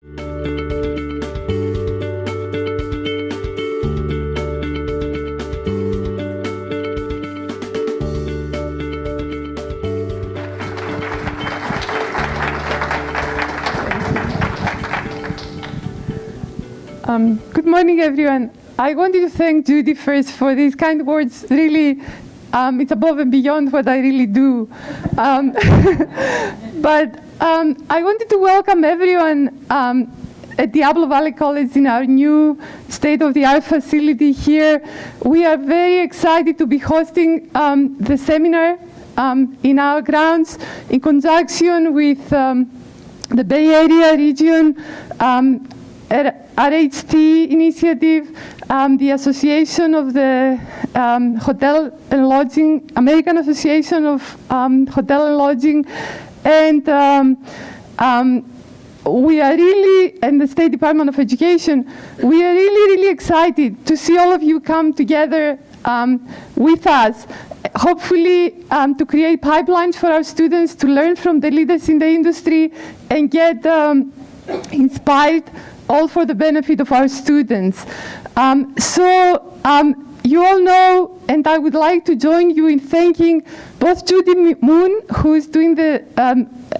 Good morning, everyone. I wanted to thank Judy first for these kind words. Really, it's above and beyond what I really do. But I wanted to welcome everyone at Diablo Valley College in our new state-of-the-art facility here. We are very excited to be hosting the seminar in our grounds in conjunction with the Bay Area region, RHT initiative, the Association of the Hotel and Lodging, American Association of Hotel and Lodging, and we are really, and the State Department of Education, we are really excited to see all of you come together with us, hopefully to create pipelines for our students to learn from the leaders in the industry and get inspired, all for the benefit of our students. You all know, and I would like to join you in thanking both Judy Moon, who is doing the,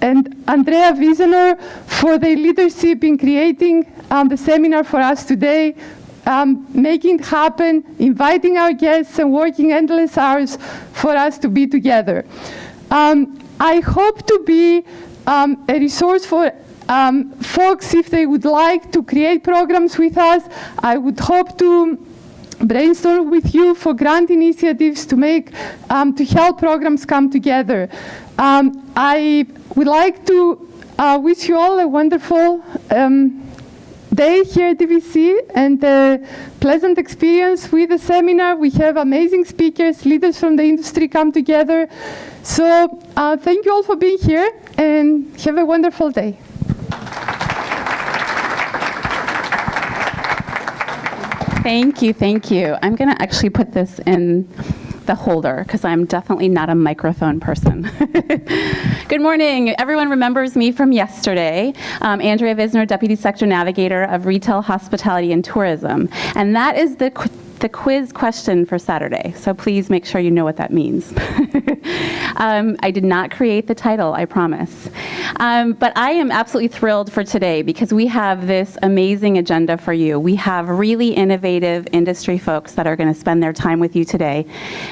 and Andrea Wiesener for their leadership in creating the seminar for us today, making it happen, inviting our guests, and working endless hours for us to be together. I hope to be a resource for folks if they would like to create programs with us. I would hope to brainstorm with you for grant initiatives to make, to help programs come together. I would like to wish you all a wonderful day here at DVC and a pleasant experience with the seminar. We have amazing speakers, leaders from the industry come together. So thank you all for being here and have a wonderful day. Thank you, thank you. I'm going to actually put this in the holder because I'm definitely not a microphone person. Good morning. Everyone remembers me from yesterday. Andrea Wiesener, Deputy Sector Navigator of Retail, Hospitality, and Tourism. And that is the quiz question for Saturday, so please make sure you know what that means. I did not create the title, I promise. But I am absolutely thrilled for today because we have this amazing agenda for you. We have really innovative industry folks that are going to spend their time with you today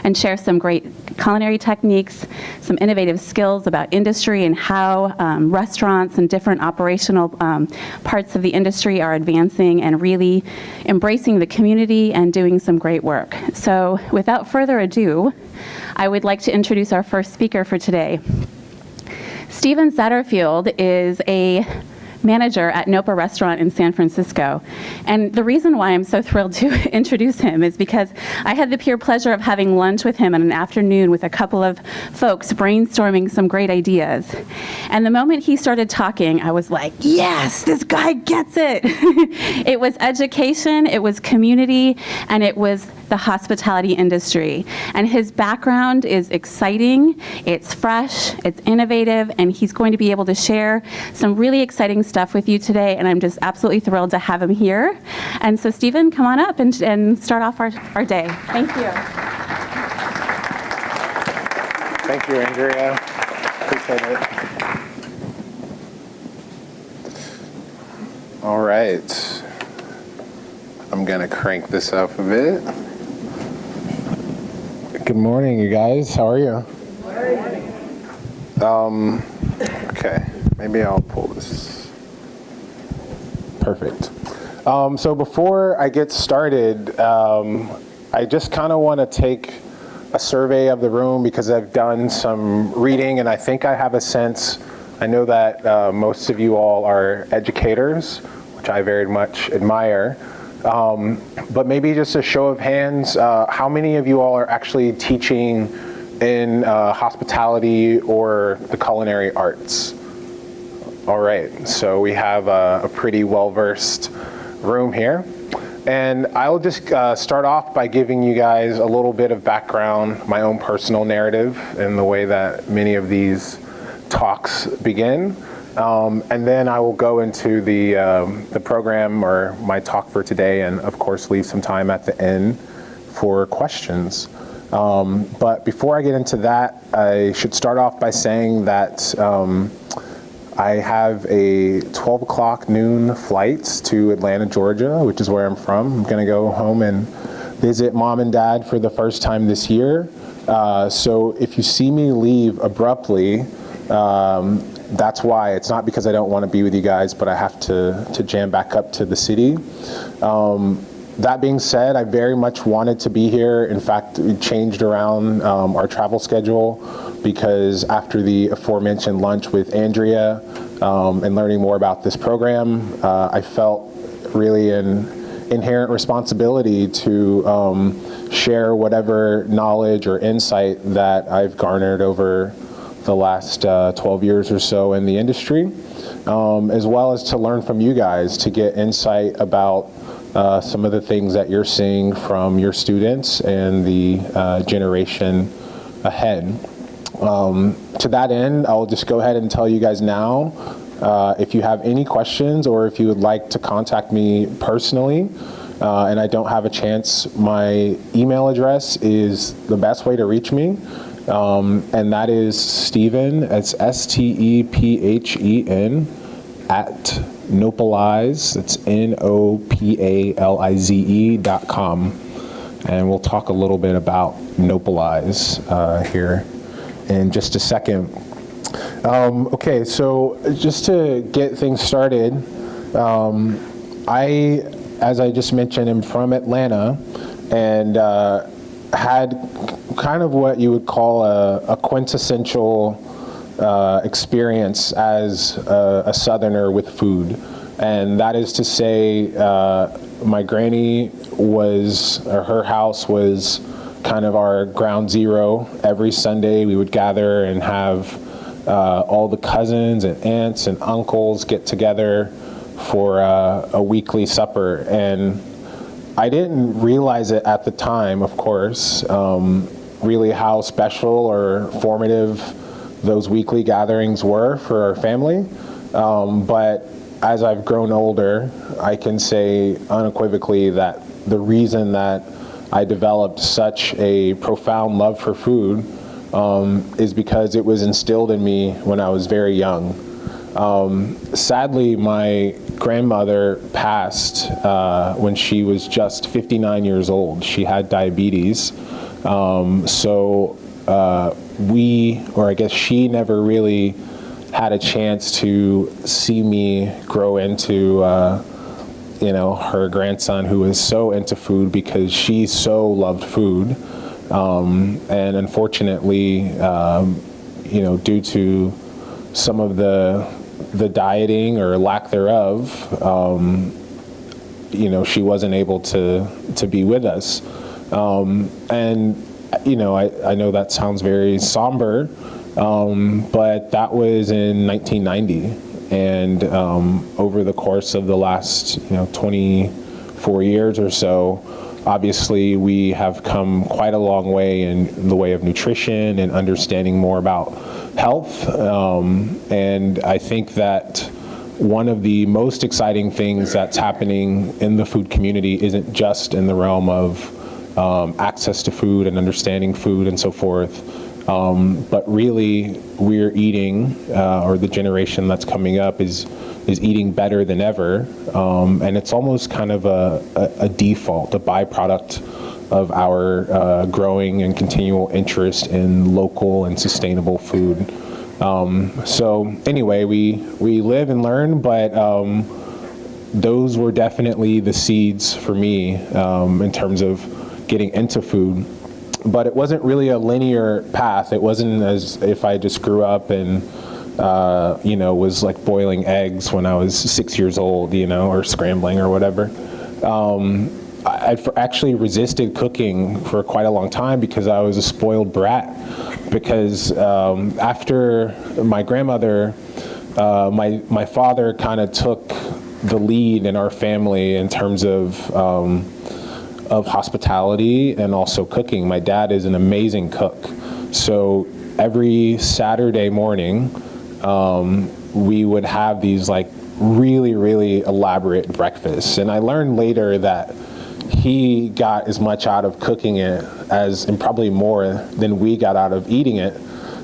and share some great culinary techniques, some innovative skills about industry and how restaurants and different operational parts of the industry are advancing and really embracing the community and doing some great work. So without further ado, I would like to introduce our first speaker for today. Stephen Satterfield is a manager at Nopa Restaurant in San Francisco. And the reason why I'm so thrilled to introduce him is because I had the pure pleasure of having lunch with him in an afternoon with a couple of folks brainstorming some great ideas. And the moment he started talking, I was like, yes, this guy gets it. It was education, it was community, and it was the hospitality industry. And his background is exciting, it's fresh, it's innovative, and he's going to be able to share some really exciting stuff with you today, and I'm just absolutely thrilled to have him here. And so Stephen, come on up and start off our day. Thank you. Thank you, Andrea. Appreciate it. All right. I'm gonna crank this up a bit. Good morning, you guys. How are you? Good morning. Okay, maybe I'll pull this. Perfect. So before I get started, I just kind of want to take a survey of the room because I've done some reading and I think I have a sense. I know that most of you all are educators, which I very much admire. But maybe just a show of hands, how many of you all are actually teaching in hospitality or the culinary arts? All right, so we have a pretty well-versed room here. And I'll just start off by giving you guys a little bit of background, my own personal narrative, and the way that many of these talks begin. and then I will go into the program or my talk for today, and of course leave some time at the end for questions. But before I get into that, I should start off by saying that I have a 12 o'clock noon flight to Atlanta, Georgia, which is where I'm from. I'm going to go home and visit mom and dad for the first time this year. So if you see me leave abruptly, that's why. It's not because I don't want to be with you guys, but I have to jam back up to the city. That being said, I very much wanted to be here. In fact, we changed around our travel schedule because after the aforementioned lunch with Andrea and learning more about this program, I felt really an inherent responsibility to share whatever knowledge or insight that I've garnered over the last 12 years or so in the industry, as well as to learn from you guys to get insight about some of the things that you're seeing from your students and the generation ahead. To that end, I'll just go ahead and tell you guys now, if you have any questions or if you would like to contact me personally, and I don't have a chance, my email address is the best way to reach me, and that is Stephen, it's Stephen, at Nopalize, it's NOPALIZE.com. And we'll talk a little bit about Nopalize here in just a second. Okay, so just to get things started, as I just mentioned, am from Atlanta and had kind of what you would call a quintessential experience as a Southerner with food. And that is to say, my granny her house was kind of our ground zero. Every Sunday we would gather and have all the cousins and aunts and uncles get together for a weekly supper. And I didn't realize it at the time, of course, really how special or formative those weekly gatherings were for our family. But as I've grown older, I can say unequivocally that the reason that I developed such a profound love for food is because it was instilled in me when I was very young. Sadly, my grandmother passed when she was just 59 years old. She had diabetes. She never really had a chance to see me grow into, her grandson who was so into food because she so loved food. And unfortunately, due to some of the dieting or lack thereof, she wasn't able to be with us. I know that sounds very somber, but that was in 1990. And over the course of the last 24 years or so, obviously we have come quite a long way in the way of nutrition and understanding more about health. And I think that one of the most exciting things that's happening in the food community isn't just in the realm of access to food and understanding food and so forth, but really we're eating, or the generation that's coming up is eating better than ever, and it's almost kind of a default, a byproduct of our growing and continual interest in local and sustainable food. So anyway, we live and learn, but those were definitely the seeds for me in terms of getting into food. But it wasn't really a linear path. It wasn't as if I just grew up and was like boiling eggs when I was 6 years old, or scrambling or whatever. I actually resisted cooking for quite a long time because I was a spoiled brat. Because after my grandmother, my father kind of took the lead in our family in terms of hospitality and also cooking. My dad is an amazing cook. So every Saturday morning, we would have these like really, really elaborate breakfasts. And I learned later that he got as much out of cooking it as, and probably more than we got out of eating it.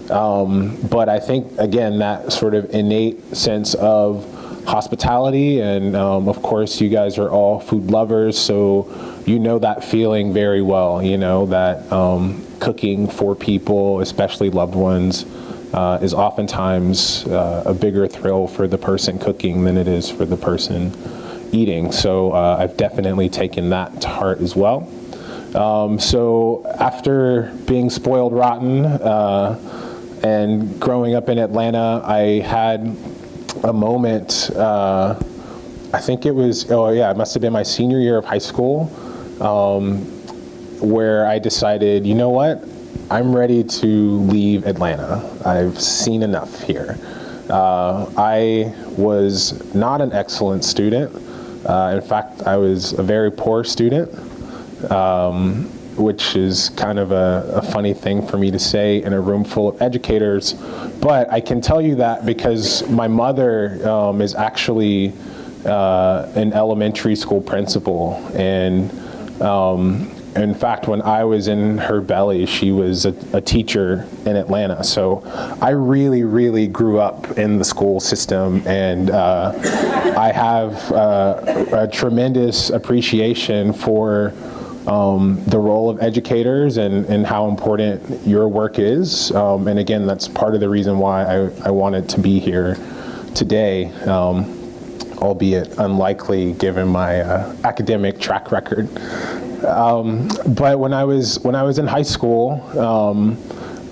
But I think, again, that sort of innate sense of hospitality, and of course you guys are all food lovers, so you know that feeling very well, you know, that cooking for people, especially loved ones, is oftentimes a bigger thrill for the person cooking than it is for the person eating. So I've definitely taken that to heart as well. So after being spoiled rotten and growing up in Atlanta, I had a moment, I think it was, it must have been my senior year of high school, where I decided, you know what, I'm ready to leave Atlanta. I've seen enough here. I was not an excellent student. In fact, I was a very poor student, which is kind of a funny thing for me to say in a room full of educators. But I can tell you that because my mother is actually an elementary school principal. And in fact, when I was in her belly, she was a teacher in Atlanta. So I really, really grew up in the school system, and I have a tremendous appreciation for the role of educators and how important your work is. And again, that's part of the reason why I wanted to be here today, albeit unlikely given my academic track record. But when I was in high school,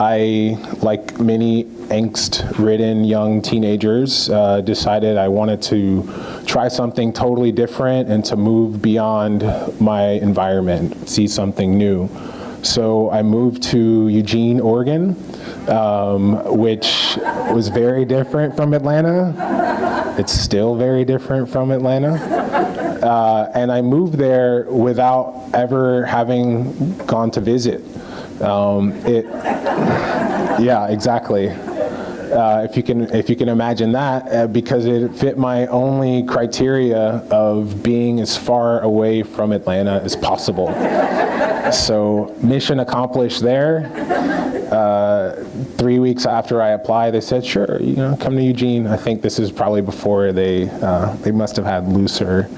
I, like many angst-ridden young teenagers, decided I wanted to try something totally different and to move beyond my environment, see something new. So I moved to Eugene, Oregon, which was very different from Atlanta. It's still very different from Atlanta. And I moved there without ever having gone to visit. Yeah, exactly. If you can imagine that, because it fit my only criteria of being as far away from Atlanta as possible. So mission accomplished there. 3 weeks after I applied, they said, sure, come to Eugene. I think this is probably before they must have had looser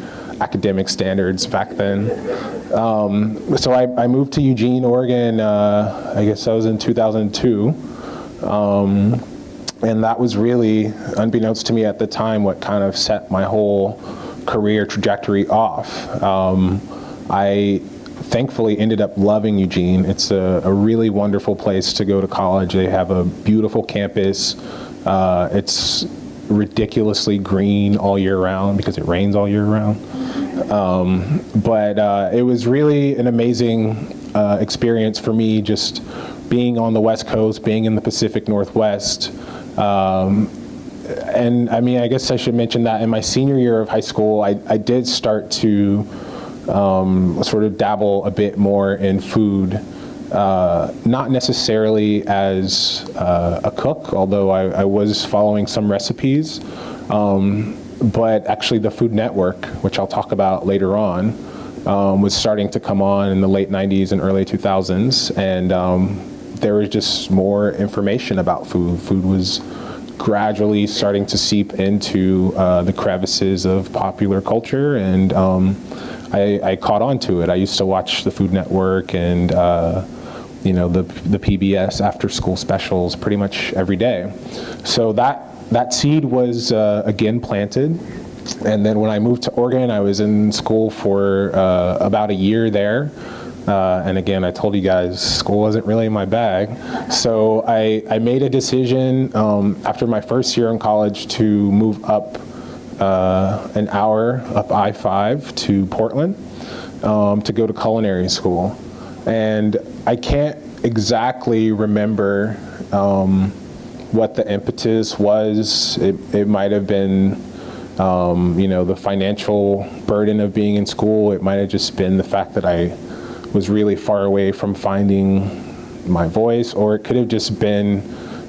academic standards back then. So I moved to Eugene, Oregon, I guess that was in 2002. And that was really, unbeknownst to me at the time, what kind of set my whole career trajectory off. I thankfully ended up loving Eugene. It's a really wonderful place to go to college. They have a beautiful campus. It's ridiculously green all year round because it rains all year round. But it was really an amazing experience for me, just being on the West Coast, being in the Pacific Northwest. And I mean, I guess I should mention that in my senior year of high school, I did start to sort of dabble a bit more in food, not necessarily as a cook, although I was following some recipes, but actually the Food Network, which I'll talk about later on, was starting to come on in the late 90s and early 2000s, and there was just more information about food. Food was gradually starting to seep into the crevices of popular culture, and I caught on to it. I used to watch the Food Network and the PBS after-school specials pretty much every day. So that seed was again planted. And then when I moved to Oregon, I was in school for about a year there. And again, I told you guys, school wasn't really my bag. So I made a decision after my first year in college to move up an hour up I-5 to Portland to go to culinary school. And I can't exactly remember what the impetus was. It might have been the financial burden of being in school. It might have just been the fact that I was really far away from finding my voice, or it could have just been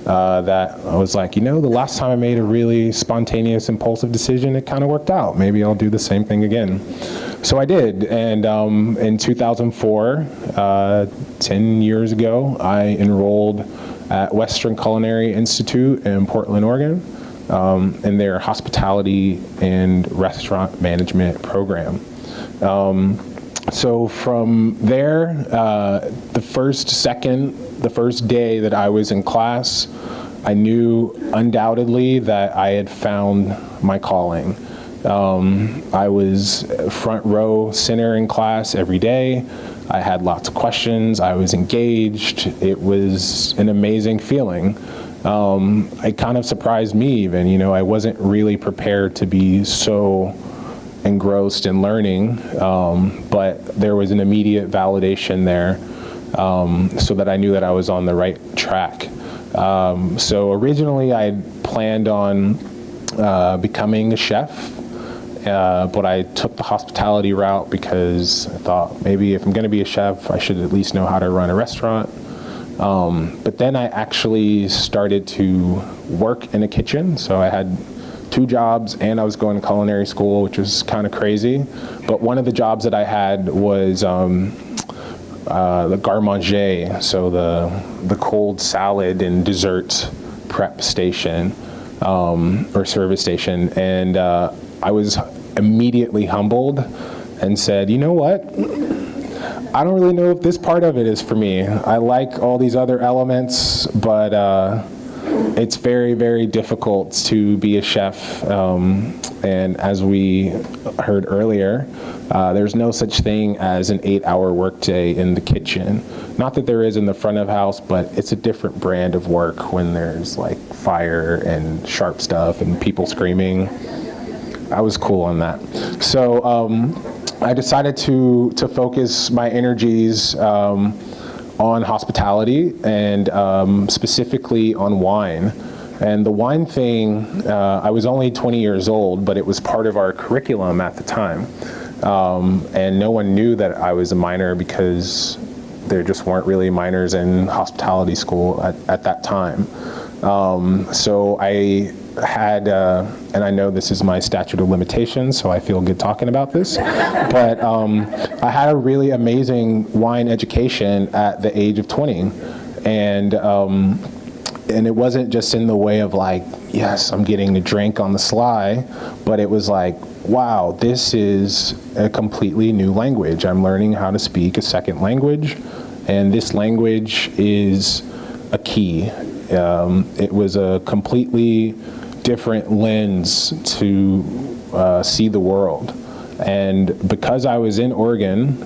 that I was like, the last time I made a really spontaneous, impulsive decision, it kind of worked out. Maybe I'll do the same thing again. So I did, and in 2004, 10 years ago, I enrolled at Western Culinary Institute in Portland, Oregon, in their hospitality and restaurant management program. So from there, the first day that I was in class, I knew undoubtedly that I had found my calling. I was front row center in class every day. I had lots of questions. I was engaged. It was an amazing feeling. It kind of surprised me even, I wasn't really prepared to be so engrossed in learning, but there was an immediate validation there, so that I knew that I was on the right track. So originally I had planned on becoming a chef, but I took the hospitality route because I thought maybe if I'm going to be a chef, I should at least know how to run a restaurant. But then I actually started to work in a kitchen, so I had 2 jobs, and I was going to culinary school, which was kind of crazy. But one of the jobs that I had was the garde-manger, so the cold salad and dessert prep station, or service station. And I was immediately humbled and said, you know what? I don't really know if this part of it is for me. I like all these other elements, but it's very, very difficult to be a chef, and as we heard earlier, there's no such thing as an 8-hour workday in the kitchen. Not that there is in the front of house, but it's a different brand of work when there's like fire and sharp stuff and people screaming. I was cool on that. So I decided to focus my energies on hospitality, and specifically on wine. And the wine thing, I was only 20 years old, but it was part of our curriculum at the time. And no one knew that I was a minor because there just weren't really minors in hospitality school at that time. So I had, and I know this is my statute of limitations, so I feel good talking about this, but I had a really amazing wine education at the age of 20. And it wasn't just in the way of like, yes, I'm getting to drink on the sly, but it was like, wow, this is a completely new language. I'm learning how to speak a second language, and this language is a key. It was a completely different lens to see the world. And because I was in Oregon,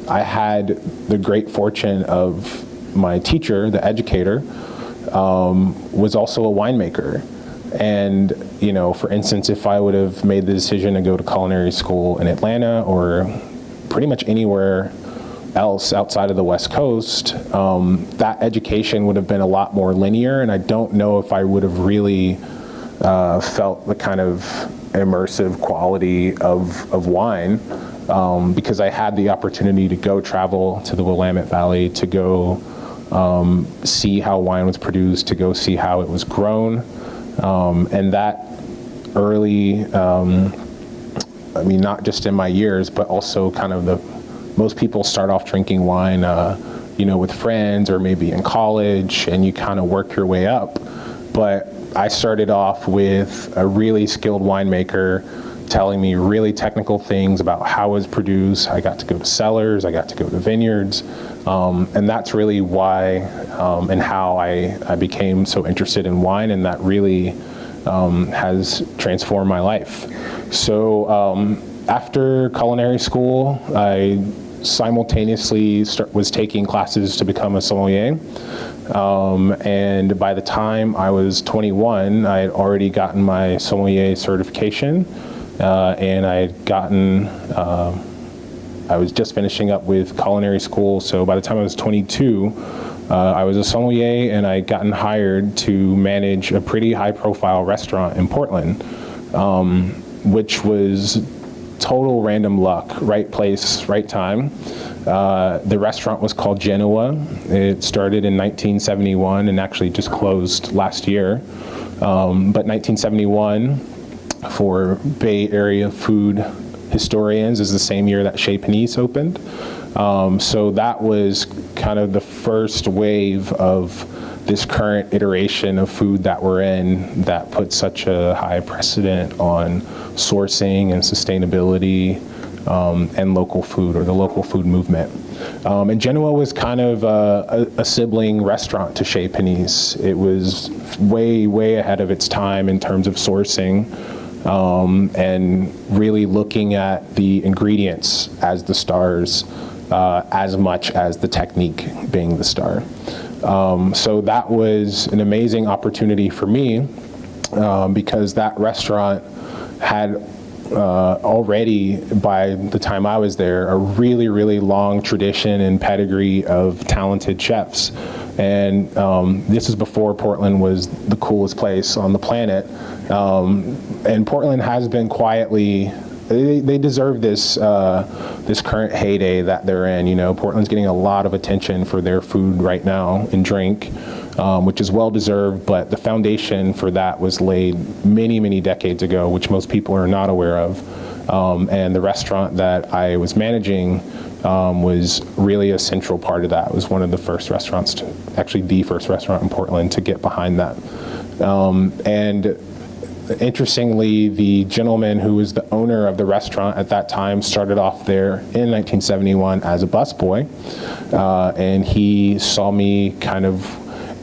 I had the great fortune of my teacher, the educator, was also a winemaker. And, for instance, if I would have made the decision to go to culinary school in Atlanta or pretty much anywhere else outside of the West Coast, that education would have been a lot more linear, and I don't know if I would have really felt the kind of immersive quality of wine, because I had the opportunity to go travel to the Willamette Valley, to go see how wine was produced, to go see how it was grown, and that early, not just in my years, but also kind of most people start off drinking wine, with friends or maybe in college, and you kind of work your way up. But I started off with a really skilled winemaker telling me really technical things about how it was produced. I got to go to cellars, I got to go to vineyards, and that's really why and how I became so interested in wine, and that really has transformed my life. So after culinary school, I simultaneously was taking classes to become a sommelier. And by the time I was 21, I had already gotten my sommelier certification, and I was just finishing up with culinary school. So by the time I was 22, I was a sommelier, and I had gotten hired to manage a pretty high-profile restaurant in Portland, which was total random luck, right place, right time. The restaurant was called Genoa. It started in 1971 and actually just closed last year. But 1971, for Bay Area food historians, is the same year that Chez Panisse opened. So that was kind of the first wave of this current iteration of food that we're in that put such a high precedent on sourcing and sustainability and local food, or the local food movement. And Genoa was kind of a sibling restaurant to Chez Panisse. It was way, way ahead of its time in terms of sourcing and really looking at the ingredients as the stars as much as the technique being the star. So that was an amazing opportunity for me because that restaurant had already, by the time I was there, a really, really long tradition and pedigree of talented chefs. And this is before Portland was the coolest place on the planet. And Portland has been quietly, they deserve this this current heyday that they're in. You know, Portland's getting a lot of attention for their food right now and drink, which is well deserved, but the foundation for that was laid many, many decades ago, which most people are not aware of. And the restaurant that I was managing was really a central part of that. It was one of the first restaurants, actually the first restaurant in Portland to get behind that. And interestingly, the gentleman who was the owner of the restaurant at that time started off there in 1971 as a busboy, and he saw me kind of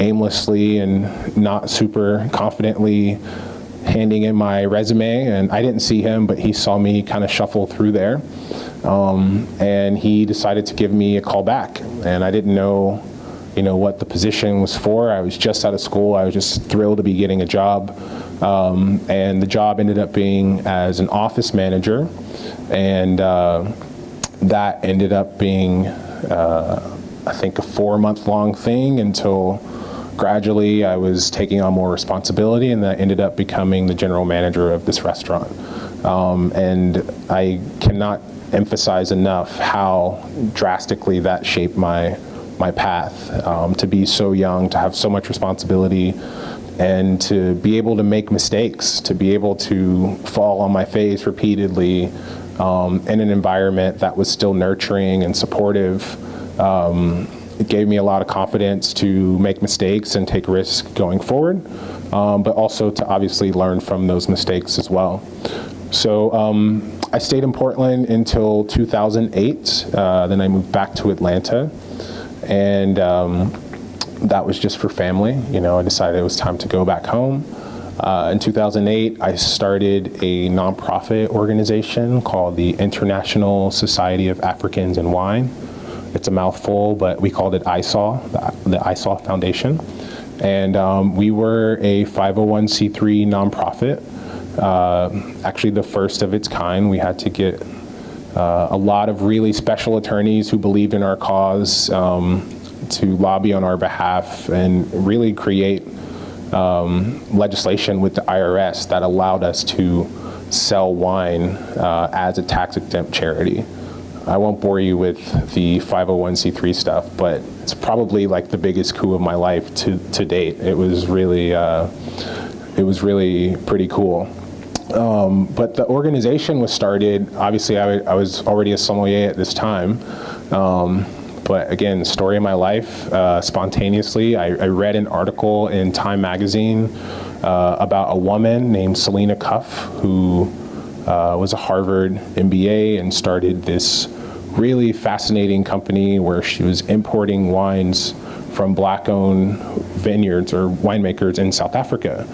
aimlessly and not super confidently handing in my resume, and I didn't see him, but he saw me kind of shuffle through there, and he decided to give me a call back, and I didn't know, you know, what the position was for. I was just out of school. I was just thrilled to be getting a job. And the job ended up being as an office manager, and that ended up being, I think, a 4-month-long thing until gradually I was taking on more responsibility, and that ended up becoming the general manager of this restaurant. And I cannot emphasize enough how drastically that shaped my path, to be so young, to have so much responsibility, and to be able to make mistakes, to be able to fall on my face repeatedly in an environment that was still nurturing and supportive. It gave me a lot of confidence to make mistakes and take risks going forward, but also to obviously learn from those mistakes as well. So I stayed in Portland until 2008. Then I moved back to Atlanta, and that was just for family. You know, I decided it was time to go back home. In 2008, I started a nonprofit organization called the International Society of Africans in Wine. It's a mouthful, but we called it ISAW, the ISAW Foundation. And we were a 501c3 nonprofit, actually the first of its kind. We had to get a lot of really special attorneys who believed in our cause to lobby on our behalf and really create legislation with the IRS that allowed us to sell wine as a tax-exempt charity. I won't bore you with the 501c3 stuff, but it's probably like the biggest coup of my life to date. It was really pretty cool. But the organization was started, obviously I was already a sommelier at this time, but again, story of my life, spontaneously, I read an article in Time magazine about a woman named Selena Cuff, who was a Harvard MBA and started this really fascinating company where she was importing wines from black-owned vineyards or winemakers in South Africa.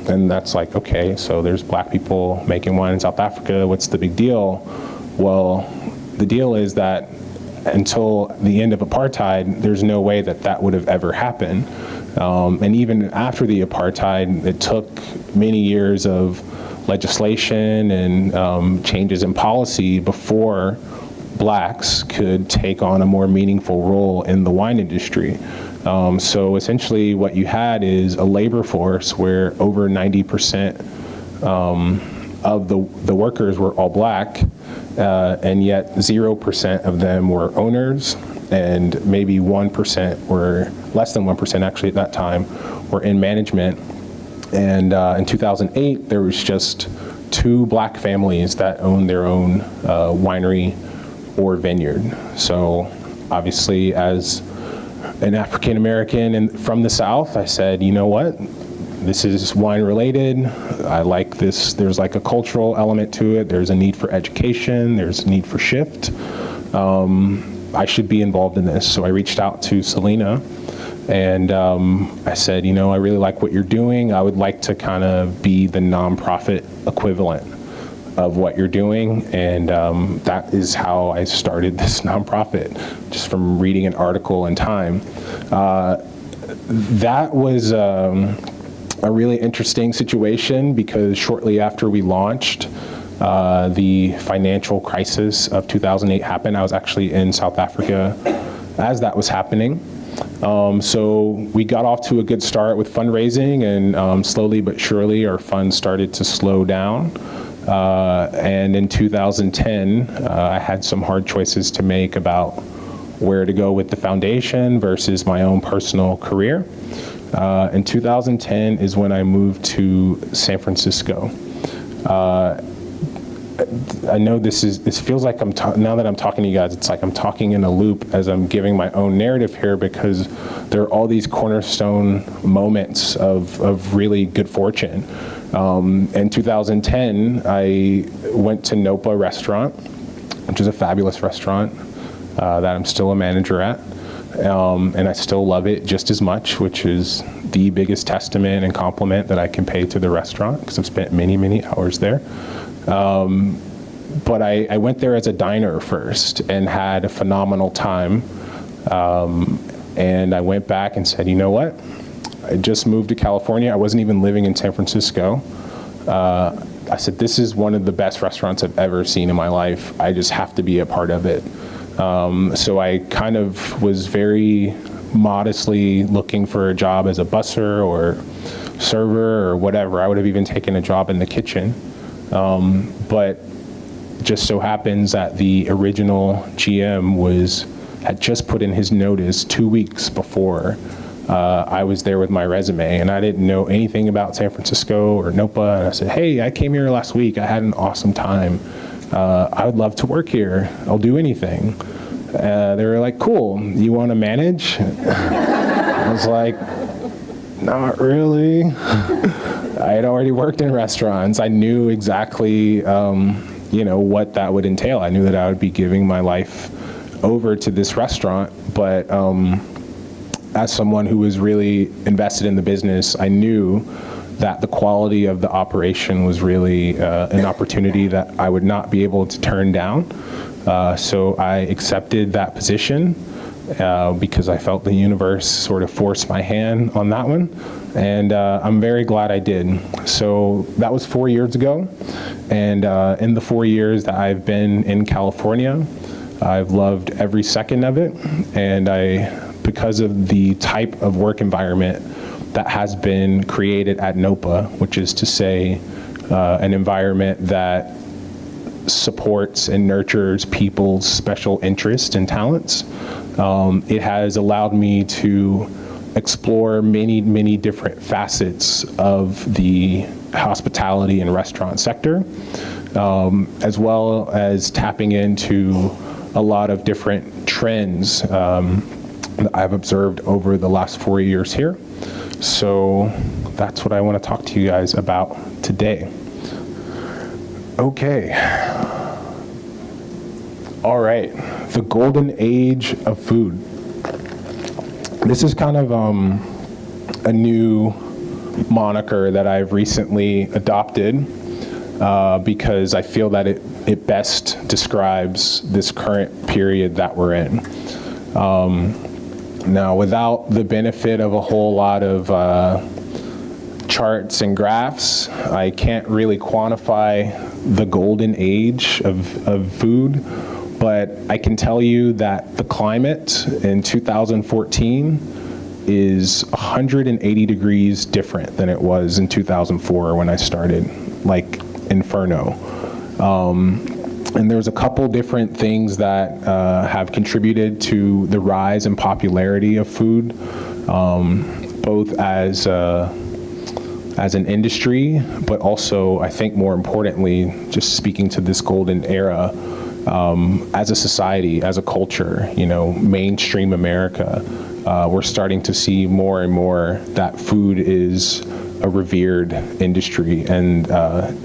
And that's like, okay, so there's black people making wine in South Africa, what's the big deal? Well, the deal is that until the end of apartheid, there's no way that that would have ever happened. And even after the apartheid, it took many years of legislation and changes in policy before blacks could take on a more meaningful role in the wine industry. So essentially what you had is a labor force where over 90% of the workers were all black, and yet 0% of them were owners, and maybe 1% were, less than 1% actually at that time, were in management. And in 2008, there was just 2 black families that owned their own winery or vineyard. So obviously, as an African American and from the South, I said, you know what? This is wine related. I like this. There's like a cultural element to it. There's a need for education. There's a need for shift. I should be involved in this. So I reached out to Selena, and I said, you know, I really like what you're doing. I would like to kind of be the nonprofit equivalent of what you're doing. And that is how I started this nonprofit, just from reading an article in Time. That was a really interesting situation, because shortly after we launched, the financial crisis of 2008 happened. I was actually in South Africa as that was happening. So we got off to a good start with fundraising, and slowly but surely our funds started to slow down. And in 2010, I had some hard choices to make about where to go with the foundation versus my own personal career. In 2010 is when I moved to San Francisco. I know this feels like now that I'm talking to you guys, it's like I'm talking in a loop as I'm giving my own narrative here, because there are all these cornerstone moments of really good fortune. In 2010, I went to Nopa Restaurant, which is a fabulous restaurant that I'm still a manager at. And I still love it just as much, which is the biggest testament and compliment that I can pay to the restaurant, because I've spent many, many hours there. But I went there as a diner first and had a phenomenal time. And I went back and said, you know what? I just moved to California. I wasn't even living in San Francisco. I said, this is one of the best restaurants I've ever seen in my life. I just have to be a part of it. So I kind of was very modestly looking for a job as a busser or server or whatever. I would have even taken a job in the kitchen. But just so happens that the original GM had just put in his notice 2 weeks before I was there with my resume, and I didn't know anything about San Francisco or Nopa. And I said, hey, I came here last week. I had an awesome time. I would love to work here. I'll do anything. They were like, cool, you want to manage? I was like, not really. I had already worked in restaurants. I knew exactly, what that would entail. I knew that I would be giving my life over to this restaurant, but as someone who was really invested in the business, I knew that the quality of the operation was really an opportunity that I would not be able to turn down. So I accepted that position because I felt the universe sort of forced my hand on that one. And I'm very glad I did. So that was 4 years ago. And in the 4 years that I've been in California, I've loved every second of it. And because of the type of work environment that has been created at NOPA, which is to say an environment that supports and nurtures people's special interests and talents, it has allowed me to explore many, many different facets of the hospitality and restaurant sector, as well as tapping into a lot of different trends that I've observed over the last 4 years here. So that's what I want to talk to you guys about today. Okay. All right. The golden age of food. This is kind of a new moniker that I've recently adopted because I feel that it best describes this current period that we're in. Now, without the benefit of a whole lot of charts and graphs, I can't really quantify the golden age of food, but I can tell you that the climate in 2014 is 180 degrees different than it was in 2004 when I started. Like, inferno. And there's a couple different things that have contributed to the rise in popularity of food, both as an industry, but also, I think more importantly, just speaking to this golden era, as a society, as a culture, mainstream America, we're starting to see more and more that food is a revered industry. And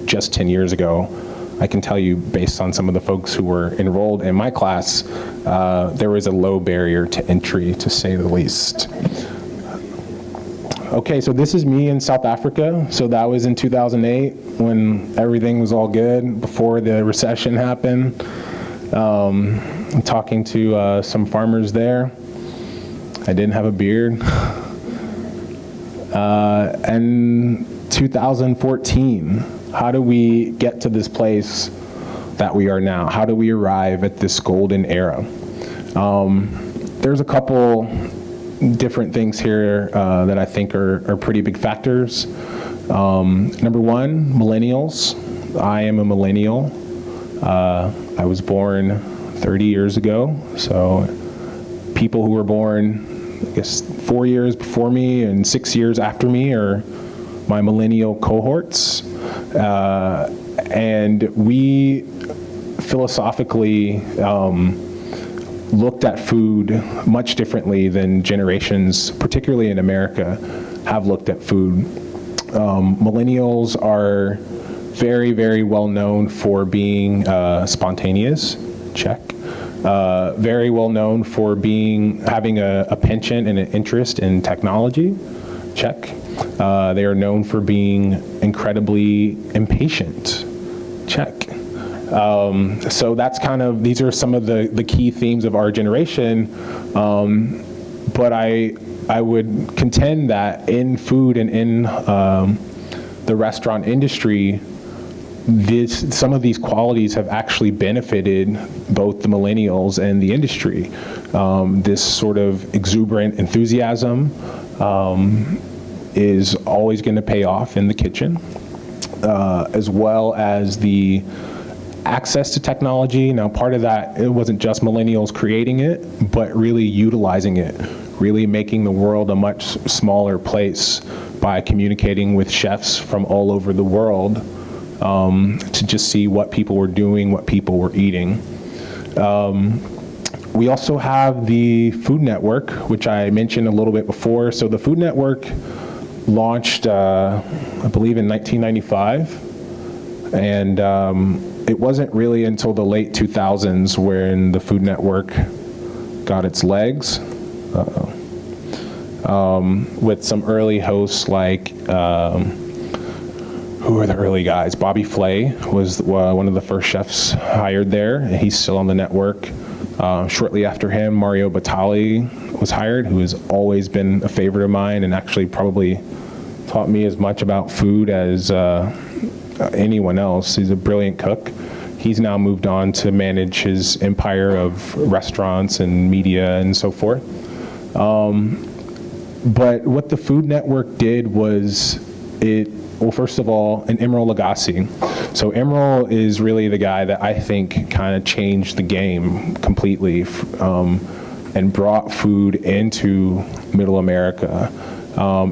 just 10 years ago, I can tell you, based on some of the folks who were enrolled in my class, there was a low barrier to entry, to say the least. Okay, so this is me in South Africa. So that was in 2008 when everything was all good, before the recession happened. I'm talking to some farmers there. I didn't have a beard. And 2014, how do we get to this place that we are now? How do we arrive at this golden era? There's a couple different things here that I think are pretty big factors. Number one, millennials. I am a millennial. I was born 30 years ago, so people who were born, I guess, 4 years before me and 6 years after me are my millennial cohorts. And we philosophically looked at food much differently than generations, particularly in America, have looked at food. Millennials are very, very well known for being spontaneous, check. Very well known for having a penchant and an interest in technology, check. They are known for being incredibly impatient, check. So that's these are some of the key themes of our generation. But I would contend that in food and in the restaurant industry, some of these qualities have actually benefited both the millennials and the industry. This sort of exuberant enthusiasm is always going to pay off in the kitchen, as well as the access to technology. Now, part of that, it wasn't just millennials creating it, but really utilizing it, really making the world a much smaller place by communicating with chefs from all over the world, to just see what people were doing, what people were eating. We also have the Food Network, which I mentioned a little bit before. So the Food Network launched, I believe, in 1995. And it wasn't really until the late 2000s when the Food Network got its legs. With some early hosts like, who are the early guys? Bobby Flay was one of the first chefs hired there. He's still on the network. Shortly after him, Mario Batali was hired, who has always been a favorite of mine and actually probably taught me as much about food as anyone else. He's a brilliant cook. He's now moved on to manage his empire of restaurants and media and so forth. But what the Food Network did was well, first of all, and Emeril Lagasse. So Emeril is really the guy that I think kind of changed the game completely, and brought food into Middle America.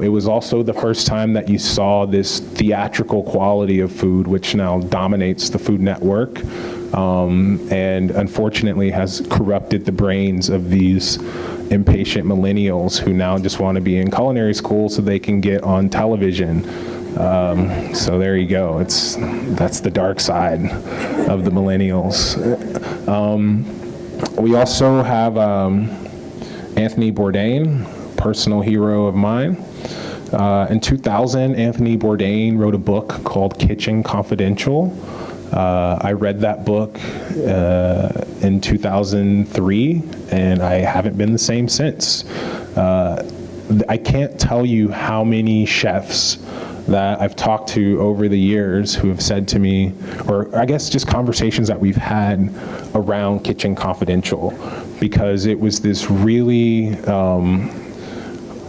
It was also the first time that you saw this theatrical quality of food, which now dominates the Food Network, and unfortunately has corrupted the brains of these impatient millennials who now just want to be in culinary school so they can get on television. So there you go. That's the dark side of the millennials. We also have Anthony Bourdain, personal hero of mine. In 2000, Anthony Bourdain wrote a book called Kitchen Confidential. I read that book in 2003, and I haven't been the same since. I can't tell you how many chefs that I've talked to over the years who have said to me, or I guess just conversations that we've had around Kitchen Confidential, because it was this really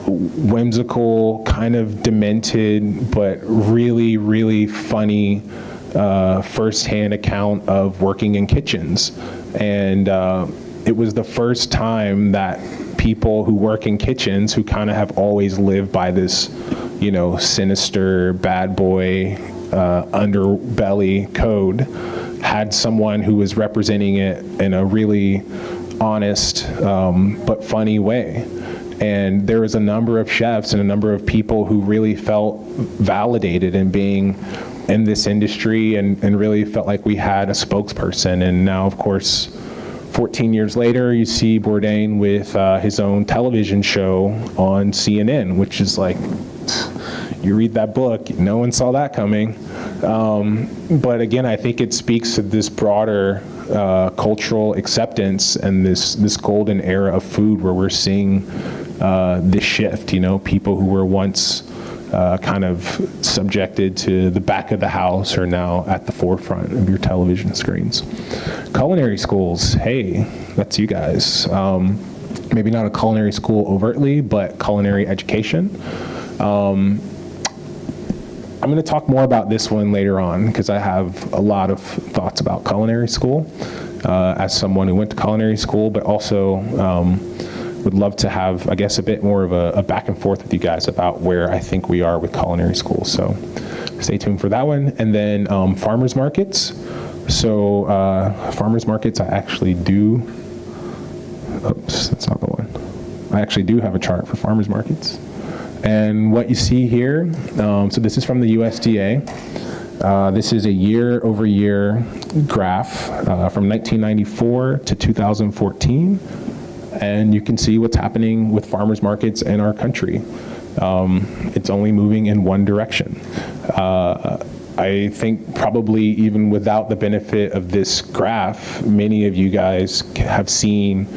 whimsical, kind of demented, but really, really funny firsthand account of working in kitchens. And it was the first time that people who work in kitchens, who kind of have always lived by this, you know, sinister bad boy underbelly code, had someone who was representing it in a really honest but funny way. And there was a number of chefs and a number of people who really felt validated in being in this industry and really felt like we had a spokesperson. And now, of course, 14 years later, you see Bourdain with his own television show on CNN, which is like, you read that book, no one saw that coming. But again, I think it speaks to this broader cultural acceptance and this golden era of food where we're seeing this shift. You know, people who were once kind of subjected to the back of the house are now at the forefront of your television screens. Culinary schools, hey, that's you guys. Maybe not a culinary school overtly, but culinary education. I'm going to talk more about this one later on because I have a lot of thoughts about culinary school as someone who went to culinary school, but also would love to have, I guess, a bit more of a back and forth with you guys about where I think we are with culinary school. So stay tuned for that one. And then farmers markets. So farmers markets, I actually do, oops, that's not the one. I actually do have a chart for farmers markets. And what you see here, so this is from the USDA. This is a year-over-year graph from 1994 to 2014. And you can see what's happening with farmers markets in our country. It's only moving in one direction. I think probably even without the benefit of this graph, many of you guys have seen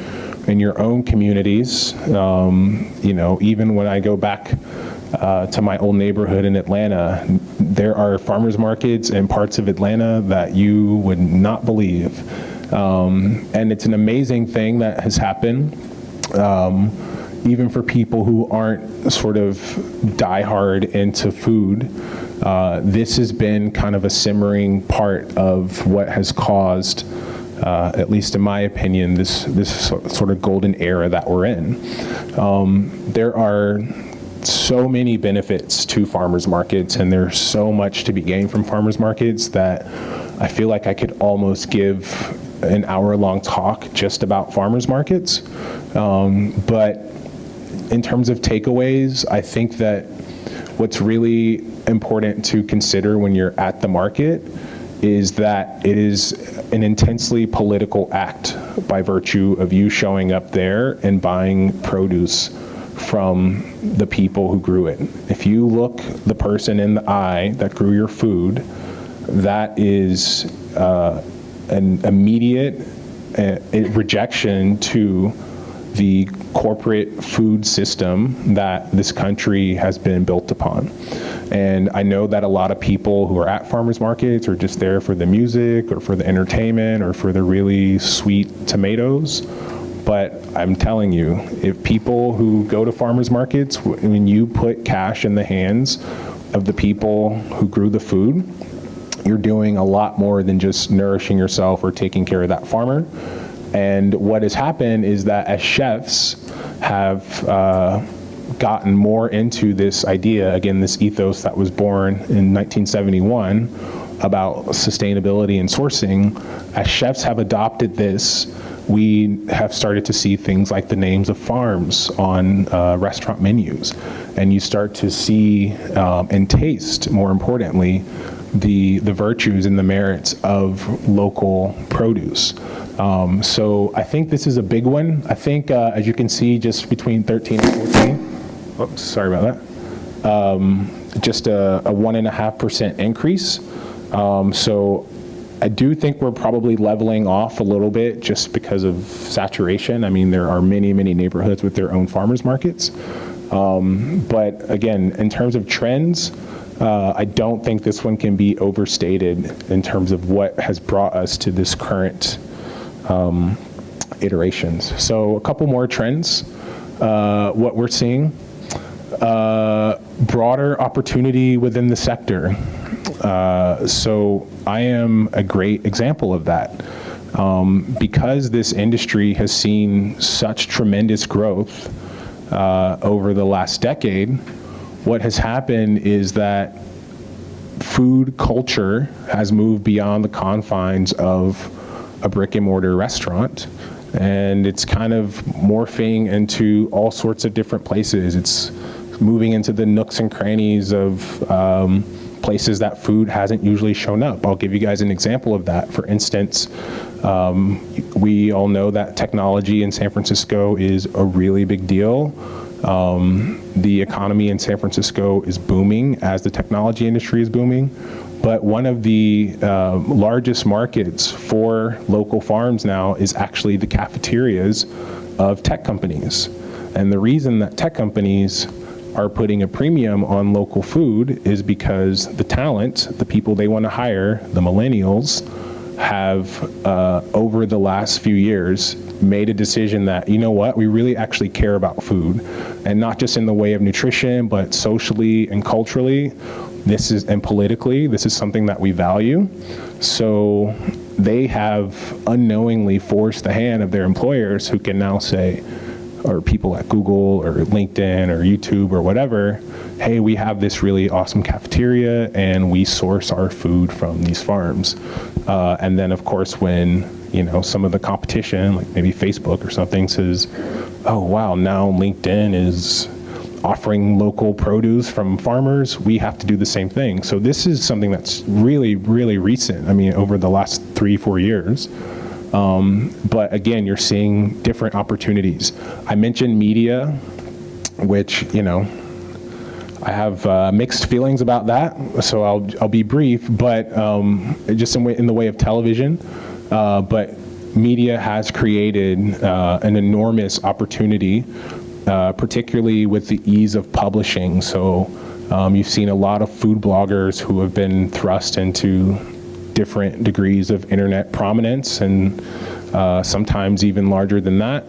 in your own communities, you know, even when I go back to my old neighborhood in Atlanta, there are farmers markets in parts of Atlanta that you would not believe. And it's an amazing thing that has happened, even for people who aren't sort of diehard into food. This has been kind of a simmering part of what has caused, at least in my opinion, this sort of golden era that we're in. There are so many benefits to farmers markets, and there's so much to be gained from farmers markets that I feel like I could almost give an hour-long talk just about farmers markets. But in terms of takeaways, I think that what's really important to consider when you're at the market is that it is an intensely political act by virtue of you showing up there and buying produce from the people who grew it. If you look the person in the eye that grew your food, that is an immediate rejection to the corporate food system that this country has been built upon. And I know that a lot of people who are at farmers markets are just there for the music or for the entertainment or for the really sweet tomatoes. But I'm telling you, if people who go to farmers markets, when you put cash in the hands of the people who grew the food, you're doing a lot more than just nourishing yourself or taking care of that farmer. And what has happened is that as chefs have gotten more into this idea, again, this ethos that was born in 1971 about sustainability and sourcing, as chefs have adopted this, we have started to see things like the names of farms on restaurant menus. And you start to see and taste, more importantly, the virtues and the merits of local produce. So I think this is a big one. I think, as you can see, just between 13 and 14, oops, sorry about that, just a 1.5% increase. So I do think we're probably leveling off a little bit just because of saturation. I mean, there are many, many neighborhoods with their own farmers markets. But again, in terms of trends, I don't think this one can be overstated in terms of what has brought us to this current iterations. So a couple more trends. What we're seeing, broader opportunity within the sector. So I am a great example of that. Because this industry has seen such tremendous growth over the last decade, what has happened is that food culture has moved beyond the confines of a brick and mortar restaurant, and it's kind of morphing into all sorts of different places. It's moving into the nooks and crannies of places that food hasn't usually shown up. I'll give you guys an example of that. For instance, we all know that technology in San Francisco is a really big deal. The economy in San Francisco is booming as the technology industry is booming. But one of the largest markets for local farms now is actually the cafeterias of tech companies. And the reason that tech companies are putting a premium on local food is because the talent, the people they want to hire, the millennials, have over the last few years made a decision that, you know what, we really actually care about food, and not just in the way of nutrition, but socially and culturally, and politically, this is something that we value. So they have unknowingly forced the hand of their employers, who can now say, or people at Google or LinkedIn or YouTube or whatever, hey, we have this really awesome cafeteria and we source our food from these farms. And then of course, when some of the competition, like maybe Facebook or something, says, oh wow, now LinkedIn is offering local produce from farmers, we have to do the same thing. So this is something that's really, really recent. I mean, over the last 3-4 years. But again, you're seeing different opportunities. I mentioned media, which, I have mixed feelings about that, so I'll be brief, but just in the way of television. But media has created an enormous opportunity, particularly with the ease of publishing. So you've seen a lot of food bloggers who have been thrust into different degrees of internet prominence, and sometimes even larger than that.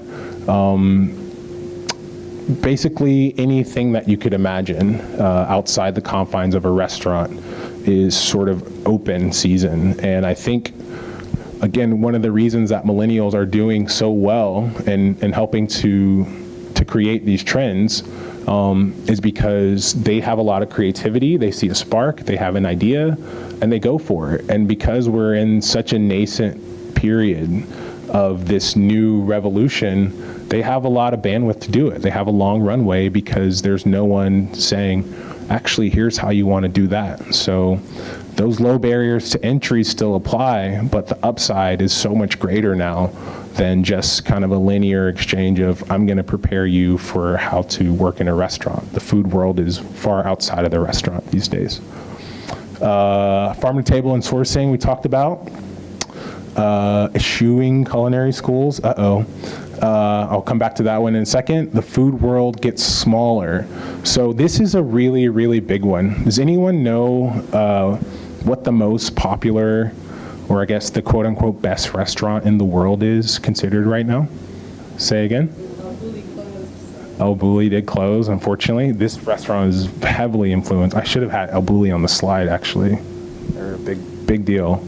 Basically anything that you could imagine outside the confines of a restaurant is sort of open season. And I think, again, one of the reasons that millennials are doing so well and helping to create these trends is because they have a lot of creativity, they see a spark, they have an idea, and they go for it. And because we're in such a nascent period of this new revolution, they have a lot of bandwidth to do it. They have a long runway because there's no one saying, actually, here's how you want to do that. So those low barriers to entry still apply, but the upside is so much greater now than just kind of a linear exchange of, I'm going to prepare you for how to work in a restaurant. The food world is far outside of the restaurant these days. Farm to table and sourcing, we talked about. Eschewing culinary schools, I'll come back to that one in a second. The food world gets smaller. So this is a really, really big one. Does anyone know what the most popular, or I guess the quote unquote best restaurant in the world is considered right now? Say again? El Bulli did close, unfortunately. This restaurant is heavily influenced. I should have had El Bulli on the slide, actually. They're a big deal.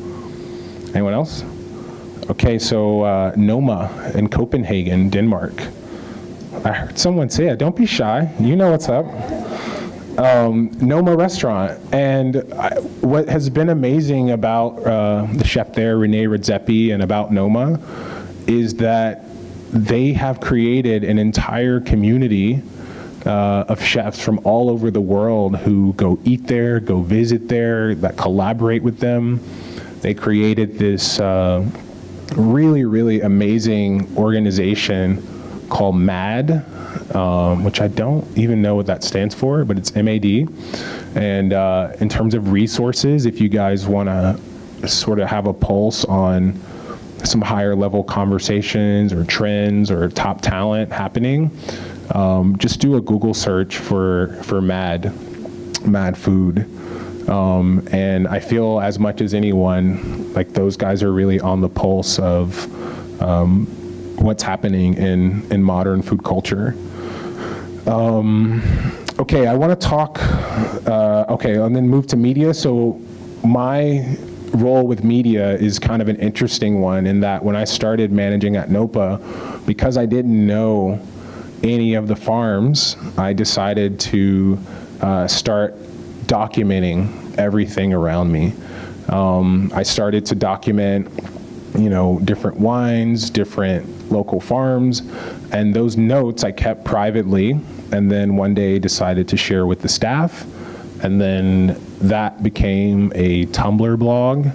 Anyone else? Okay, so Noma in Copenhagen, Denmark. I heard someone say it. Don't be shy. You know what's up. Noma restaurant. And what has been amazing about the chef there, Rene Redzepi, and about Noma is that they have created an entire community of chefs from all over the world who go eat there, go visit there, that collaborate with them. They created this really, really amazing organization called MAD, which I don't even know what that stands for, but it's MAD. And in terms of resources, if you guys want to sort of have a pulse on some higher level conversations or trends or top talent happening, just do a Google search for MAD food. And I feel as much as anyone, like those guys are really on the pulse of what's happening in modern food culture. Okay, I want to talk, and then move to media. So my role with media is kind of an interesting one in that when I started managing at NOPA, because I didn't know any of the farms, I decided to start documenting everything around me. I started to document, different wines, different local farms, and those notes I kept privately, and then one day decided to share with the staff, and then that became a Tumblr blog,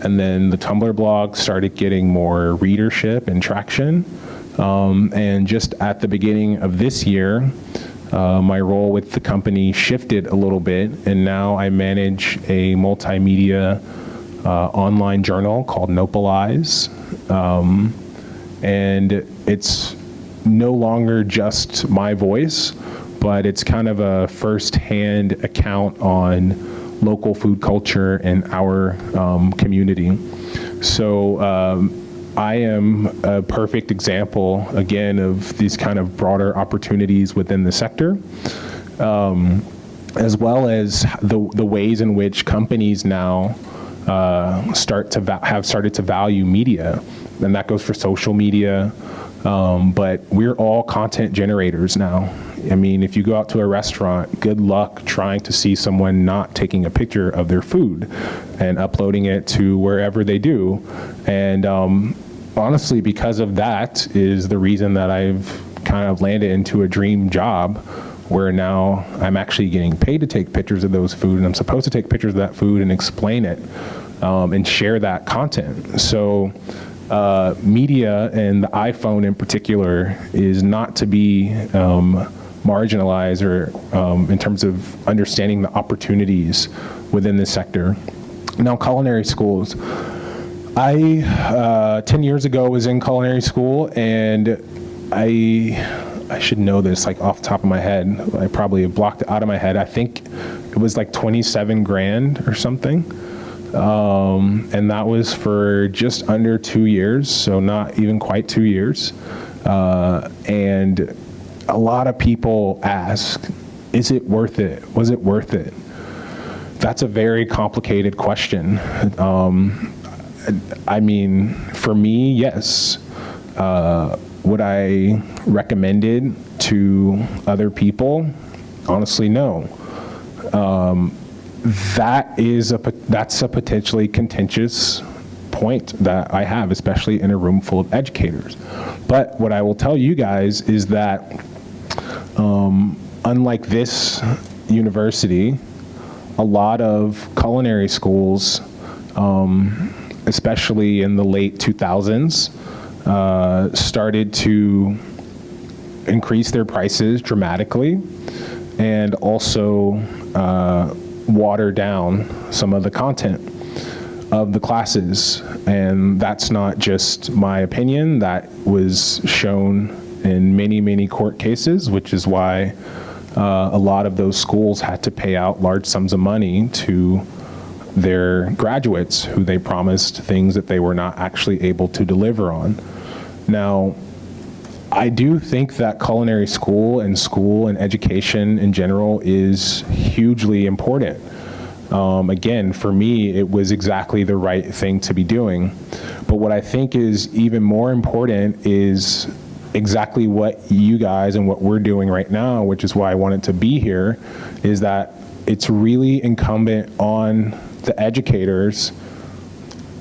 and then the Tumblr blog started getting more readership and traction, and just at the beginning of this year, my role with the company shifted a little bit, and now I manage a multimedia online journal called Nopalize, and it's no longer just my voice, but it's kind of a first-hand account on local food culture in our community. So I am a perfect example, again, of these kind of broader opportunities within the sector, as well as the ways in which companies now have started to value media, and that goes for social media, but we're all content generators now. I mean, if you go out to a restaurant, good luck trying to see someone not taking a picture of their food and uploading it to wherever they do. And honestly, because of that is the reason that I've kind of landed into a dream job where now I'm actually getting paid to take pictures of those food, and I'm supposed to take pictures of that food and explain it and share that content. So media, and the iPhone in particular, is not to be marginalized or in terms of understanding the opportunities within this sector. Now, culinary schools. I 10 years ago was in culinary school, and I should know this like off the top of my head. I probably have blocked it out of my head. I think it was like 27 grand or something. And that was for just under 2 years, so not even quite 2 years. And a lot of people ask, is it worth it? Was it worth it? That's a very complicated question. I mean, for me, yes. Would I recommend it to other people? Honestly, no. That's a potentially contentious point that I have, especially in a room full of educators. But what I will tell you guys is that unlike this university, a lot of culinary schools, especially in the late 2000s, started to increase their prices dramatically and also water down some of the content of the classes. And that's not just my opinion. That was shown in many, many court cases, which is why a lot of those schools had to pay out large sums of money to their graduates who they promised things that they were not actually able to deliver on. Now, I do think that culinary school and education in general is hugely important. Again, for me, it was exactly the right thing to be doing. But what I think is even more important is exactly what you guys and what we're doing right now, which is why I wanted to be here, is that it's really incumbent on the educators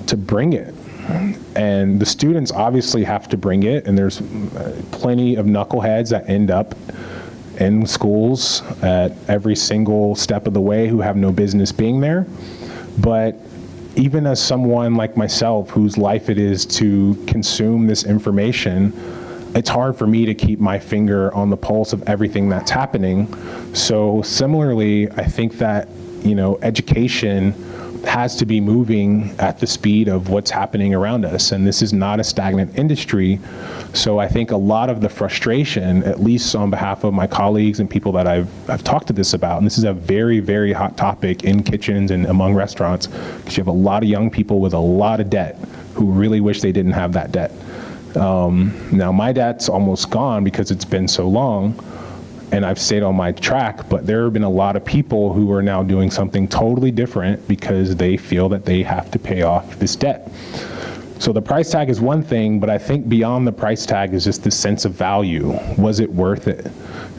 to bring it. And the students obviously have to bring it, and there's plenty of knuckleheads that end up in schools at every single step of the way who have no business being there. But even as someone like myself whose life it is to consume this information, it's hard for me to keep my finger on the pulse of everything that's happening. So similarly, I think that, education has to be moving at the speed of what's happening around us. And this is not a stagnant industry. So I think a lot of the frustration, at least on behalf of my colleagues and people that I've talked to this about, and this is a very, very hot topic in kitchens and among restaurants, because you have a lot of young people with a lot of debt who really wish they didn't have that debt. Now my debt's almost gone because it's been so long, and I've stayed on my track, but there have been a lot of people who are now doing something totally different because they feel that they have to pay off this debt. So the price tag is one thing, but I think beyond the price tag is just the sense of value. Was it worth it?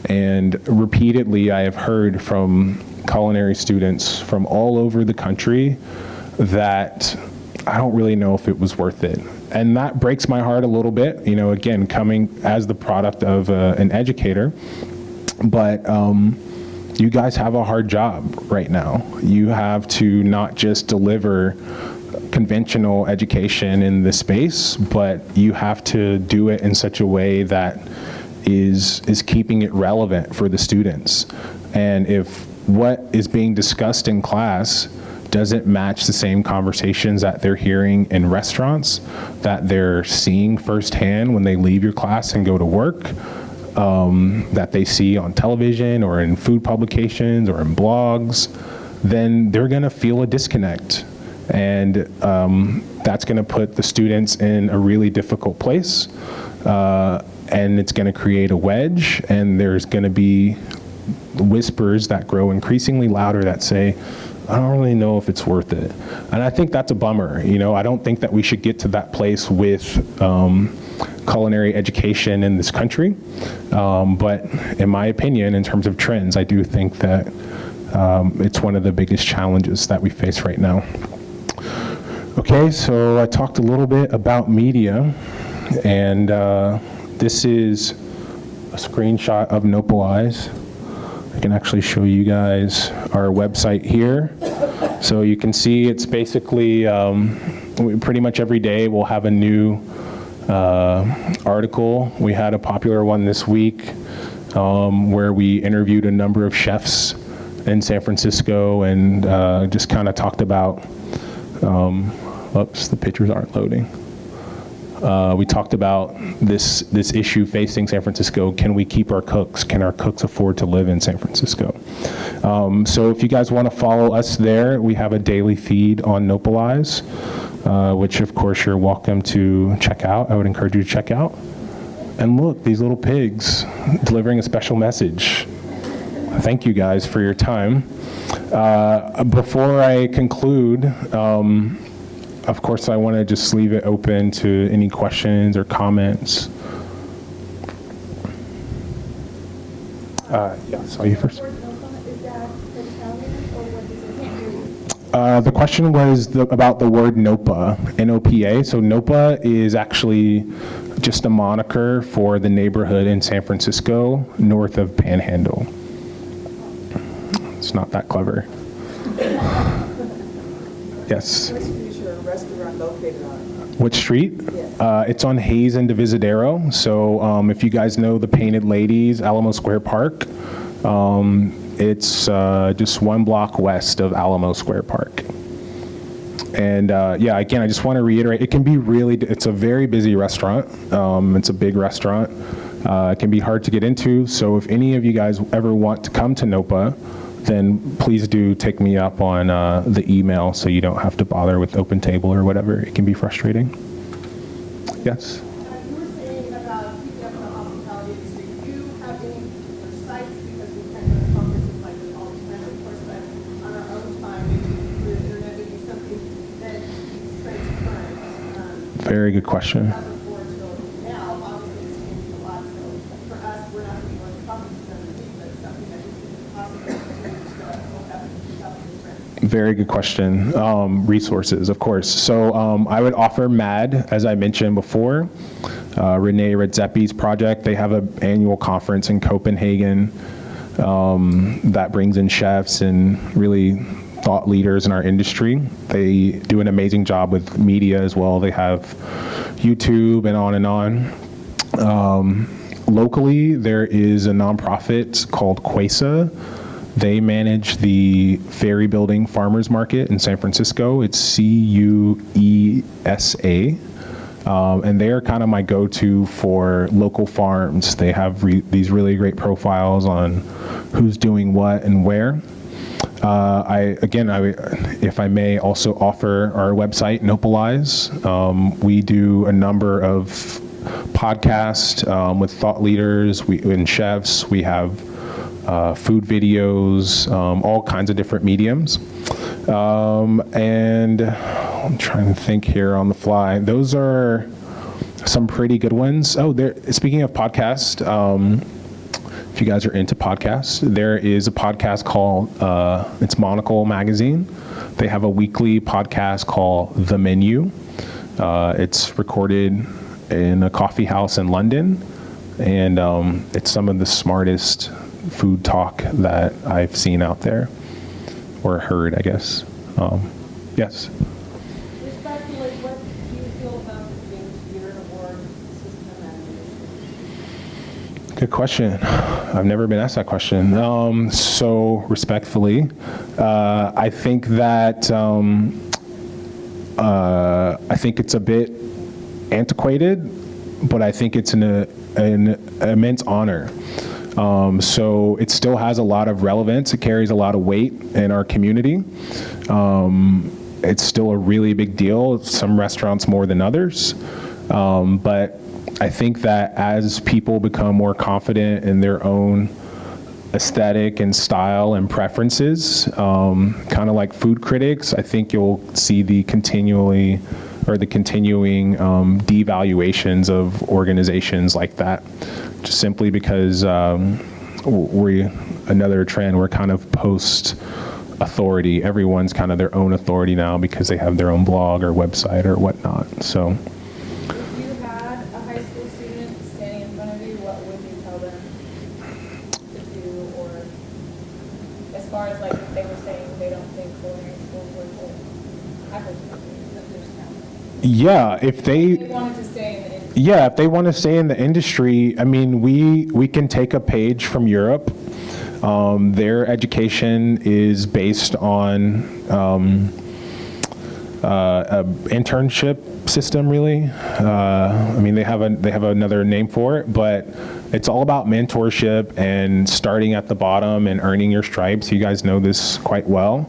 And repeatedly, I have heard from culinary students from all over the country that I don't really know if it was worth it. And that breaks my heart a little bit, you know, again, coming as the product of an educator. But you guys have a hard job right now. You have to not just deliver conventional education in this space, but you have to do it in such a way that is keeping it relevant for the students. And if what is being discussed in class doesn't match the same conversations that they're hearing in restaurants, that they're seeing firsthand when they leave your class and go to work, that they see on television or in food publications or in blogs, then they're gonna feel a disconnect. And that's gonna put the students in a really difficult place. And it's gonna create a wedge, and there's gonna be whispers that grow increasingly louder that say, I don't really know if it's worth it. And I think that's a bummer. You know, I don't think that we should get to that place with culinary education in this country. But in my opinion, in terms of trends, I do think that it's one of the biggest challenges that we face right now. Okay, so I talked a little bit about media, and this is a screenshot of Nopalize. I can actually show you guys our website here. So you can see it's basically, pretty much every day we'll have a new article. We had a popular one this week where we interviewed a number of chefs in San Francisco and just kind of talked about, oops, the pictures aren't loading. We talked about this issue facing San Francisco. Can we keep our cooks? Can our cooks afford to live in San Francisco? So if you guys want to follow us there, we have a daily feed on Nopalize, which of course you're welcome to check out. I would encourage you to check out. And look, these little pigs delivering a special message. Thank you guys for your time. Before I conclude, of course, I want to just leave it open to any questions or comments. Yeah, saw you first. The question was about the word NOPA, N-O-P-A. So NOPA is actually just a moniker for the neighborhood in San Francisco north of Panhandle. It's not that clever. Yes. Restaurant located on? Which street? Yes. It's on Hayes and Divisadero. So if you guys know the Painted Ladies, Alamo Square Park, it's just one block west of Alamo Square Park. And yeah, again, I just want to reiterate, it can be really, it's a very busy restaurant. It's a big restaurant. It can be hard to get into. So if any of you guys ever want to come to NOPA, then please do take me up on the email so you don't have to bother with Open Table or whatever. It can be frustrating. Yes? You were saying about keeping up the hospitality industry. Do you have any sites, because we kind of conferences like this all the time, of course, but on our own time, maybe through the internet, maybe something that keeps trends current? Very good question. 2004 till now, obviously it's changed a lot, so for us, we're not going to be going to conferences every week, but it's something that we can possibly continue to look up and keep up with trends. Very good question. Resources, of course. So I would offer MAD, as I mentioned before, Renee Redzepi's project. They have an annual conference in Copenhagen that brings in chefs and really thought leaders in our industry. They do an amazing job with media as well. They have YouTube and on and on. Locally, there is a nonprofit called Quesa. They manage the Ferry Building Farmers Market in San Francisco. It's CUESA. And they are kind of my go-to for local farms. They have these really great profiles on who's doing what and where. If I may also offer our website, Nopalize. We do a number of podcasts with thought leaders and chefs. We have food videos, all kinds of different mediums. And I'm trying to think here on the fly. Those are some pretty good ones. Oh, speaking of podcast, if you guys are into podcasts, there is a podcast called, it's Monocle Magazine. They have a weekly podcast called The Menu. It's recorded in a coffee house in London, and it's some of the smartest food talk that I've seen out there, or heard, I guess. Yes? Respectfully, what do you feel about the James Beard Award system and Good question. I've never been asked that question. So respectfully, I think that I think it's a bit antiquated, but I think it's an immense honor. So it still has a lot of relevance. It carries a lot of weight in our community. It's still a really big deal. Some restaurants more than others. But I think that as people become more confident in their own aesthetic and style and preferences, kind of like food critics, I think you'll see the continuing devaluations of organizations like that, just simply because another trend, we're kind of post authority. Everyone's kind of their own authority now because they have their own blog or website or whatnot. So if you had a high school student standing in front of you, what would you tell them to do? Or as far as like if they were saying they don't think culinary schools were full, yeah, if they wanted to stay in the industry. Yeah, if they want to stay in the industry, I mean, we can take a page from Europe. Their education is based on an internship system, really. I mean, they have another name for it, but it's all about mentorship and starting at the bottom and earning your stripes. You guys know this quite well,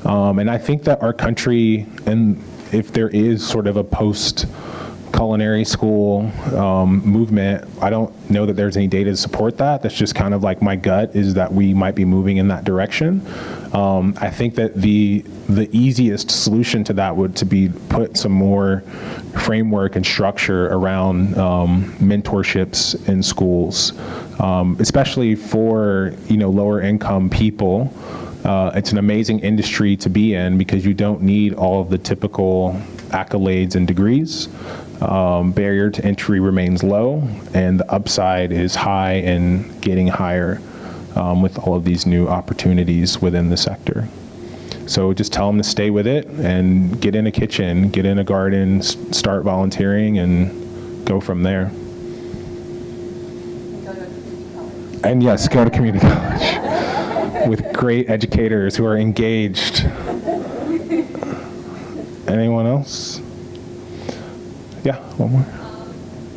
and I think that our country, and if there is sort of a post culinary school movement, I don't know that there's any data to support that. That's just kind of like my gut is that we might be moving in that direction. I think that the easiest solution to that would to be put some more framework and structure around mentorships in schools, especially for lower income people. It's an amazing industry to be in because you don't need all of the typical accolades and degrees. Barrier to entry remains low, and the upside is high and getting higher with all of these new opportunities within the sector. So just tell them to stay with it and get in a kitchen, get in a garden, start volunteering, and go from there. And yes, go to community college with great educators who are engaged. Anyone else? Yeah, one more.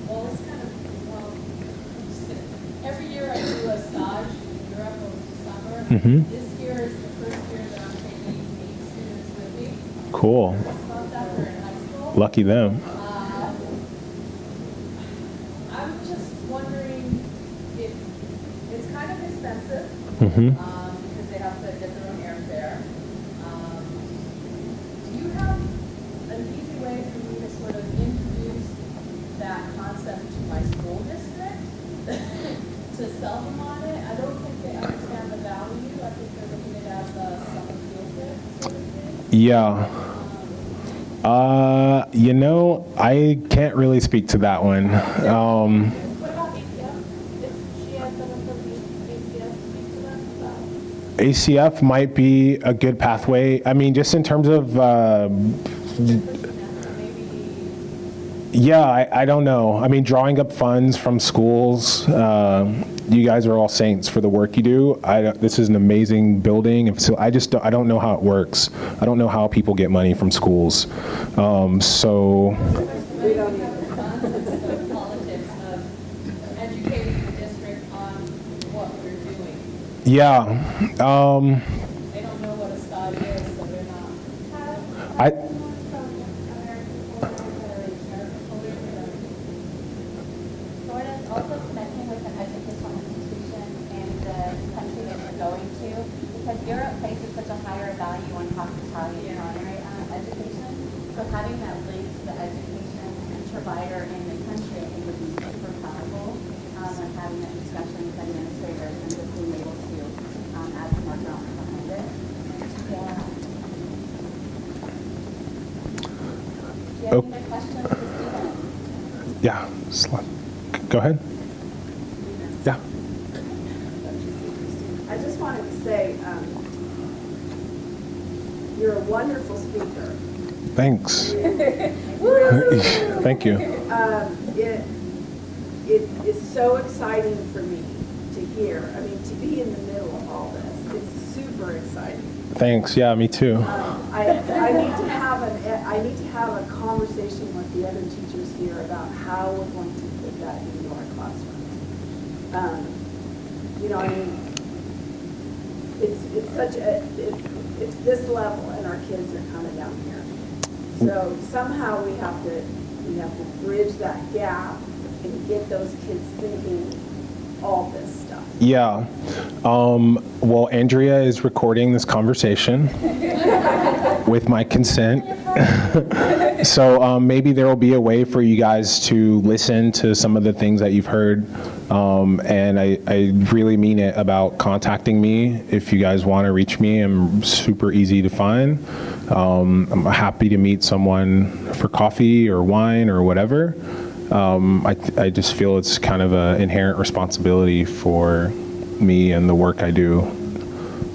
Well, it's kind of, every year I do a stage in Europe over the summer. This year is the first year that I'm taking 8 students with me. Cool. About that, they're in high school. Lucky them. I'm just wondering if it's kind of expensive Mm-hmm. because they have to get their own airfare. Do you have an easy way for me to sort of introduce that concept to my school district to sell them on it? I don't think they understand the value. I think they're looking at it as a summer field trip sort of thing. Yeah. I can't really speak to that one. What about ACF? If she has someone from ACF speak to them about ACF might be a good pathway. I mean, just in terms of, yeah, I don't know. I mean, drawing up funds from schools, you guys are all saints for the work you do. This is an amazing building. And so I don't know how it works. I don't know how people get money from schools. So. we don't have the funds, it's the politics of educating the district on what we're doing. Yeah. They don't know what a stage is, so they're not. Florida is also connecting with an educational institution in the country provider in the country, I think would be super powerful when having that discussion with administrators and just being able to add some more groundwork behind it. Yeah. Do you have any other questions for Stephen? Yeah, go ahead. Yeah. I just wanted to say, you're a wonderful speaker. Thanks. Thank you. It is so exciting for me to hear. I mean, to be in the middle of all this, it's super exciting. Thanks. Yeah, me too. I need to have a conversation with the other teachers here about how we're going to put that into our classrooms. You know, I mean, it's such a, it's this level, and our kids are coming down here. So somehow we have to bridge that gap and get those kids thinking all this stuff. Yeah. Well, Andrea is recording this conversation with my consent. So maybe there will be a way for you guys to listen to some of the things that you've heard. And I really mean it about contacting me. If you guys want to reach me, I'm super easy to find. I'm happy to meet someone for coffee or wine or whatever. I just feel it's kind of an inherent responsibility for me and the work I do.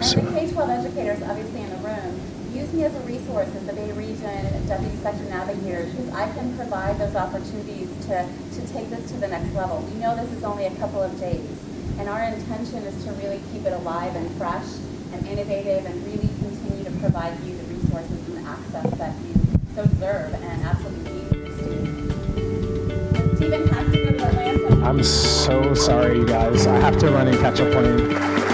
So. And the K-12 educators, obviously in the room, use me as a resource as the Bay Region Deputy Sector Navigator, because I can provide those opportunities to take this to the next level. We know this is only a couple of days, and our intention is to really keep it alive and fresh and innovative and really continue to provide you the resources and the access that you so deserve and absolutely need for your students. Stephen has to go to Atlanta. I'm so sorry, you guys. I have to run and catch a plane.